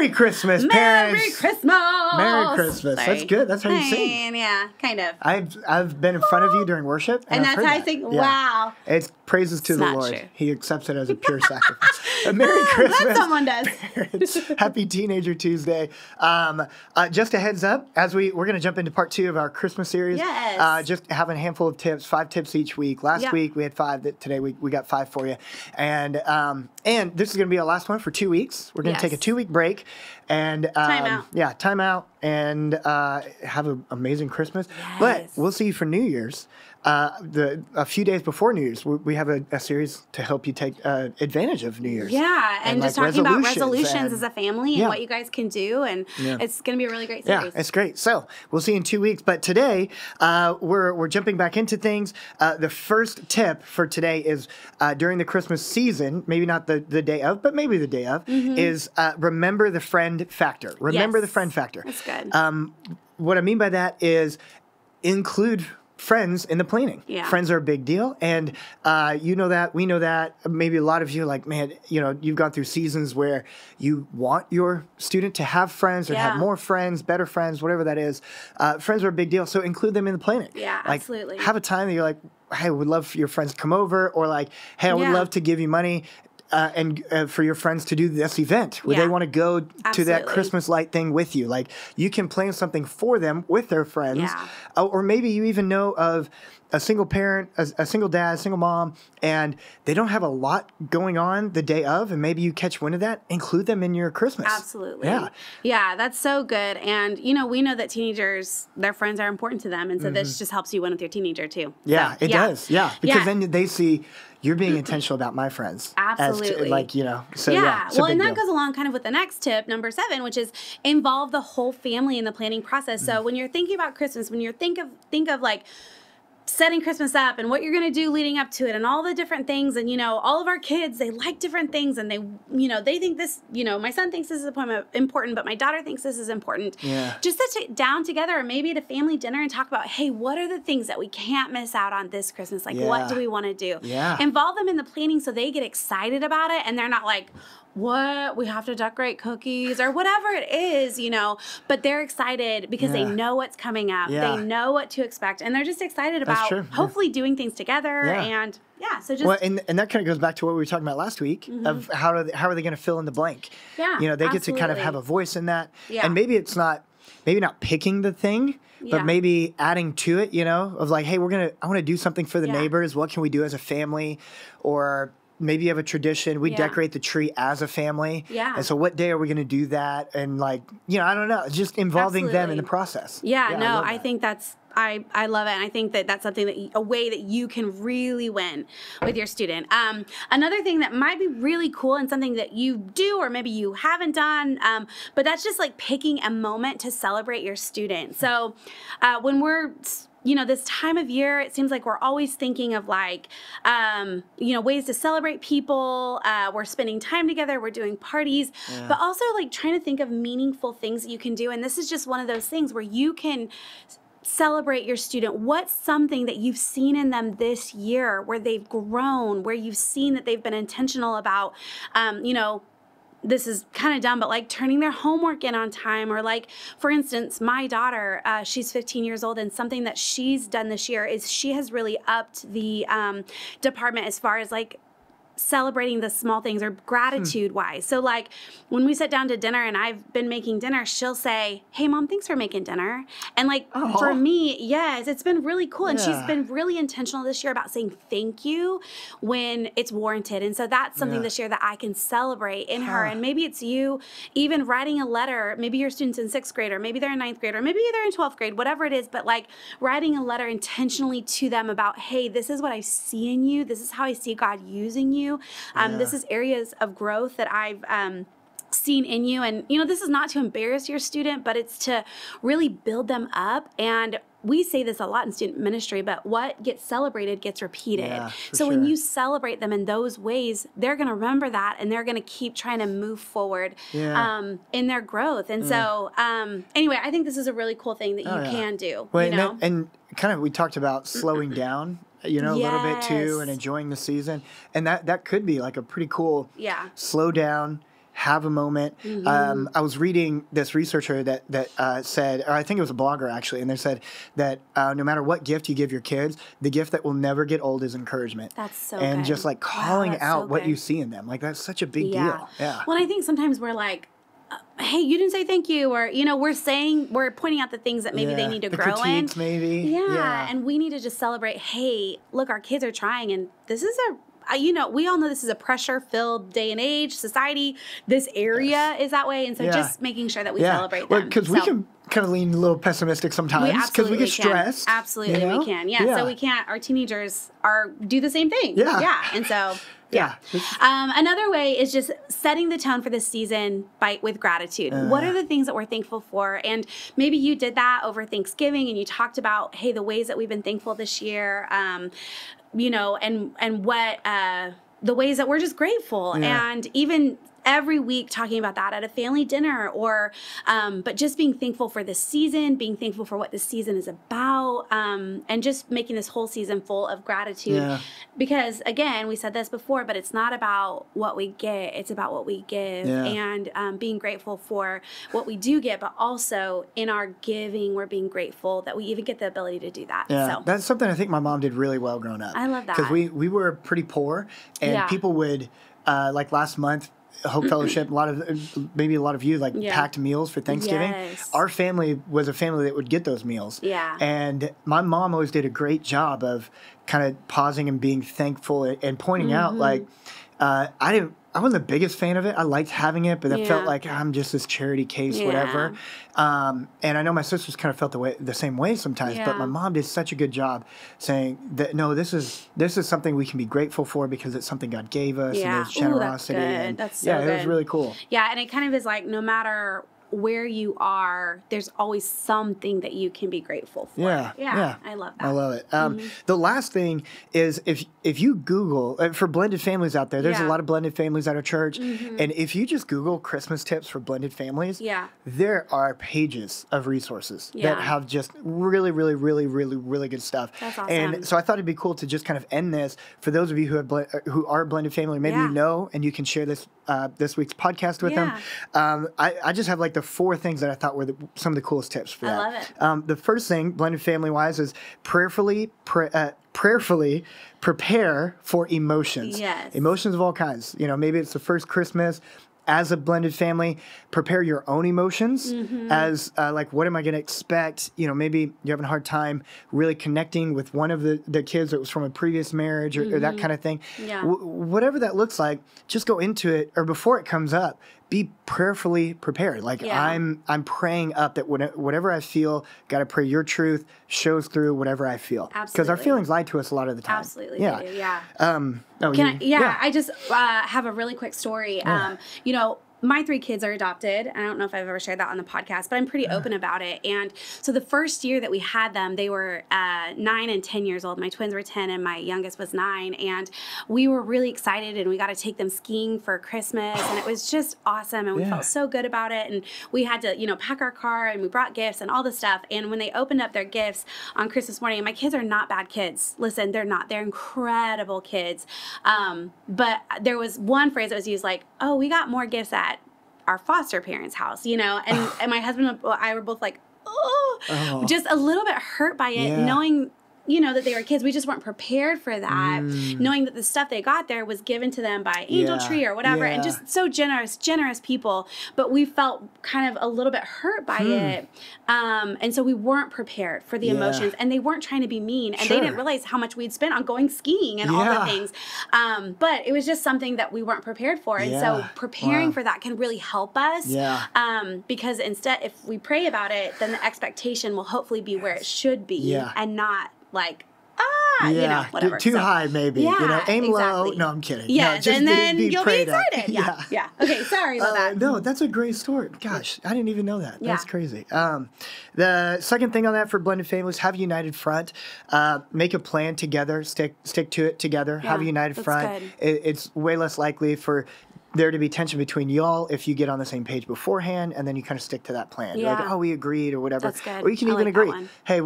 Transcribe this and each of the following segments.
Merry Christmas, parents. Merry Christmas. Merry Christmas. Sorry. That's good. That's how you sing. Yeah, kind of. I've been in front of you during worship, And I've that's heard how I that. sing. Yeah. Wow. It's praises to It's the not Lord. true. He accepts it as a pure sacrifice. Merry Christmas. Glad someone does. Parents. Happy Teenager Tuesday. Just a heads up, as we're going to jump into part 2 of our Christmas series. Yes. Just having a handful of tips, 5 tips each week. Last week we had 5. Today we got 5 for you. And this is going to be our last one for 2 weeks. We're going to take a 2-week break and Time out. Yeah, time out and have an amazing Christmas. Yes. But we'll see you for New Year's. A few days before New Year's, we have a series to help you take advantage of New Year's. Yeah, and just talking about resolutions as a family and yeah. what you guys can do, and it's going to be a really great series. Yeah, it's great. So we'll see you in 2 weeks. But today, we're jumping back into things. The first tip for today is during the Christmas season, maybe not the day of, but maybe the day of, is remember the friend factor. Remember the friend factor. That's good. What I mean by that is include friends in the planning. Yeah. Friends are a big deal. And you know that, we know that. Maybe a lot of you are like, man, you've gone through seasons where you want your student to have friends or have more friends, better friends, whatever that is. Friends are a big deal. So include them in the planning. Yeah, like, absolutely. Have a time that you're like, hey, I would love for your friends to come over, or like, hey, I would love to give you money. And for your friends to do this event where they want to go to that Christmas light thing with you. Like, you can plan something for them with their friends. Yeah. Or maybe you even know of a single parent, a single dad, a single mom, and they don't have a lot going on the day of, and maybe you catch wind of that, include them in your Christmas. Absolutely. Yeah. Yeah, that's so good. And, we know that teenagers, their friends are important to them. And so this just helps you win with your teenager too. Yeah, so, it does. Yeah. Because then they see you're being intentional about my friends. Absolutely. So well, and that goes along kind of with the next tip, number 7, which is involve the whole family in the planning process. So when you're thinking about Christmas, when you're think of like setting Christmas up and what you're going to do leading up to it and all the different things. And, all of our kids, they like different things, and they think this, my son thinks this is important, but my daughter thinks this is important. Yeah. Just to sit down together, or maybe at a family dinner, and talk about, hey, what are the things that we can't miss out on this Christmas? Like, what do we want to do? Yeah. Involve them in the planning so they get excited about it, and they're not like, what, we have to decorate cookies or whatever it is, but they're excited because they know what's coming up. Yeah. They know what to expect, and they're just excited about hopefully doing things together. And so just and that kind of goes back to what we were talking about last week of how are they going to fill in the blank? Yeah, they get to kind of have a voice in that. Yeah. And maybe it's not picking the thing, but maybe adding to it, of like, hey, I want to do something for the neighbors. What can we do as a family? Or maybe you have a tradition. We decorate the tree as a family. Yeah. And so what day are we going to do that? And like, I don't know, just involving them in the process. Yeah, no, I think that's, I love it. And I think that that's something a way that you can really win with your student. Another thing that might be really cool and something that you do, or maybe you haven't done, but that's just like picking a moment to celebrate your student. So when we're this time of year, it seems like we're always thinking of like, ways to celebrate people. We're spending time together. We're doing parties, but also like trying to think of meaningful things that you can do. And this is just one of those things where you can celebrate your student. What's something that you've seen in them this year where they've grown, where you've seen that they've been intentional about, this is kind of dumb, but like turning their homework in on time, or like, for instance, my daughter, she's 15 years old, and something that she's done this year is she has really upped the department as far as like celebrating the small things or gratitude wise. So like when we sit down to dinner and I've been making dinner, she'll say, hey mom, thanks for making dinner. And like for me, yes, it's been really cool. And she's been really intentional this year about saying thank you when it's warranted. And so that's something this year that I can celebrate in her. And maybe it's you even writing a letter. Maybe your student's in 6th grade, or maybe they're in 9th grade, or maybe they're in 12th grade, whatever it is, but like writing a letter intentionally to them about, hey, this is what I see in you. This is how I see God using you. This is areas of growth that I've seen in you. And, this is not to embarrass your student, but it's to really build them up. And we say this a lot in student ministry, but what gets celebrated gets repeated. Yeah, so when you celebrate them in those ways, they're going to remember that, and they're going to keep trying to move forward in their growth. And so anyway, I think this is a really cool thing that you can do. Well, and kind of we talked about slowing down. A little bit too, and enjoying the season. And that could be like a pretty cool slow down, have a moment. I was reading this researcher that said, or I think it was a blogger actually, and they said that no matter what gift you give your kids, the gift that will never get old is encouragement. That's so and good. just like calling out what you see in them. Like that's such a big deal. Yeah. Well, I think sometimes we're like, hey, you didn't say thank you, or we're pointing out the things that maybe they need to grow in. Maybe. Yeah, and we need to just celebrate. Hey, look, our kids are trying, and this is we all know this is a pressure-filled day and age, society. This area is that way, and so just making sure that we celebrate them. Because we can kind of lean a little pessimistic sometimes because we get stressed. Absolutely, we can. Yeah, so we can't. Our teenagers do the same thing. Yeah, and so. Yeah. Another way is just setting the tone for this season with gratitude. What are the things that we're thankful for? And maybe you did that over Thanksgiving and you talked about, hey, the ways that we've been thankful this year, and what the ways that we're just grateful. And even every week talking about that at a family dinner or but just being thankful for this season, being thankful for what this season is about, and just making this whole season full of gratitude. Because again, we said this before, but it's not about what we get, it's about what we give. And being grateful for what we do get, but also in our giving, we're being grateful that we even get the ability to do that. So that's something I think my mom did really well growing up. I love that. Because we were pretty poor and people would, like last month, Hope Fellowship, maybe a lot of you packed meals for Thanksgiving. Our family was a family that would get those meals. And my mom always did a great job of kind of pausing and being thankful and pointing out I wasn't the biggest fan of it. I liked having it, but it felt like I'm just this charity case, whatever. And I know my sisters kind of felt the same way sometimes, but my mom did such a good job saying that, no, this is something we can be grateful for because it's something God gave us and there's generosity. That's so good. It was really cool. Yeah, and it kind of is like no matter where you are, there's always something that you can be grateful for. Yeah. I love that. I love it. The last thing is if you Google, for blended families out there, there's a lot of blended families at our church, and if you just Google Christmas tips for blended families, there are pages of resources that have just really, really, really, really, really good stuff. That's awesome. And so I thought it'd be cool to just kind of end this for those of you who are a blended family, maybe you know, and you can share this week's podcast with them. I just have like the 4 things that I thought were some of the coolest tips for that. I love it. The first thing, blended family-wise, is prayerfully prepare for emotions. Emotions of all kinds. Maybe it's the first Christmas. As a blended family, prepare your own emotions as what am I going to expect? Maybe you're having a hard time really connecting with one of the kids that was from a previous marriage or that kind of thing. Whatever that looks like, just go into it, or before it comes up, be prayerfully prepared. I'm praying up that whatever I feel, God, I pray your truth shows through whatever I feel. Because our feelings lie to us a lot of the time. Absolutely. I just have a really quick story. My 3 kids are adopted. I don't know if I've ever shared that on the podcast, but I'm pretty open about it. And so the first year that we had them, they were 9 and 10 years old. My twins were 10 and my youngest was 9. And we were really excited and we got to take them skiing for Christmas. And it was just awesome. And we felt so good about it. And we had to, pack our car and we brought gifts and all this stuff. And when they opened up their gifts on Christmas morning, and my kids are not bad kids. Listen, they're not. They're incredible kids. But there was one phrase that was used like, oh, we got more gifts at our foster parents' house, and my husband and I were both like, just a little bit hurt by it, knowing that they were kids. We just weren't prepared for that, knowing that the stuff they got there was given to them by Angel Tree or whatever, and just so generous people. But we felt kind of a little bit hurt by it. And so we weren't prepared for the emotions, and they weren't trying to be mean, and they didn't realize how much we'd spent on going skiing and all the things. But it was just something that we weren't prepared for. And so preparing for that can really help us. Because instead, if we pray about it, then the expectation will hopefully be where it should be and not like, whatever. Too high, maybe. Aim low. No, I'm kidding. Yes, no, and then you'll be excited. Yeah. Okay, sorry about that. No, that's a great story. Gosh, I didn't even know that. That's crazy. The second thing on that for blended families, have a united front. Make a plan together. Stick to it together. Have a united front. It's way less likely for there to be tension between y'all if you get on the same page beforehand and then you kind of stick to that plan. You're like, oh, we agreed or whatever. That's good. Or you can even agree. Hey,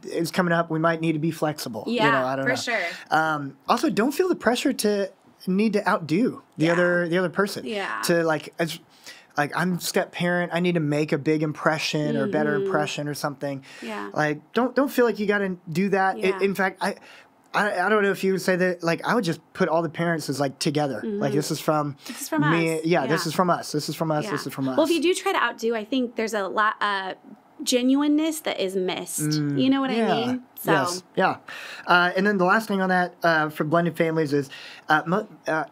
it's coming up. We might need to be flexible. Yeah, I don't know. For sure. Also, don't feel the pressure to need to outdo the other person. Yeah. To like I'm step parent, I need to make a big impression or better impression or something. Yeah. Like don't feel like you got to do that. Yeah. In fact, I don't know if you would say that, like, I would just put all the parents as like together. Like this is from me. us. Yeah, this is from us. This is from us. This is from us. Well, if you do try to outdo, I think there's a lot genuineness that is missed. You know what I mean? So. Yes. Yeah. And then the last thing on that for blended families is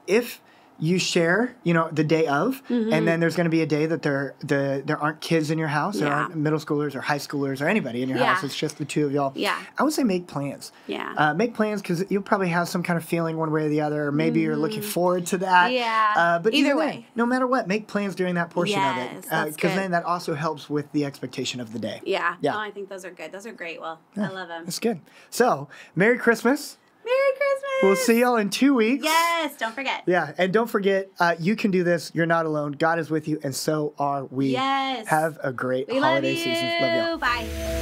if you share, the day of, and then there's going to be a day that there aren't kids in your house, there aren't middle schoolers or high schoolers or anybody in your house. It's just the two of y'all. Yeah. I would say make plans. Yeah. Make plans because you'll probably have some kind of feeling one way or the other, or maybe you're looking forward to that. Yeah. But either way, no matter what, make plans during that portion of it, because then that also helps with the expectation of the day. Yeah. Oh, I think those are good. Those are great. Well, I love them. That's good. So, Merry Christmas. Merry Christmas. We'll see y'all in 2 weeks. Yes, don't forget. Yeah, and don't forget, you can do this. You're not alone. God is with you, and so are we. Yes. Have a great holiday season. Love y'all. Bye.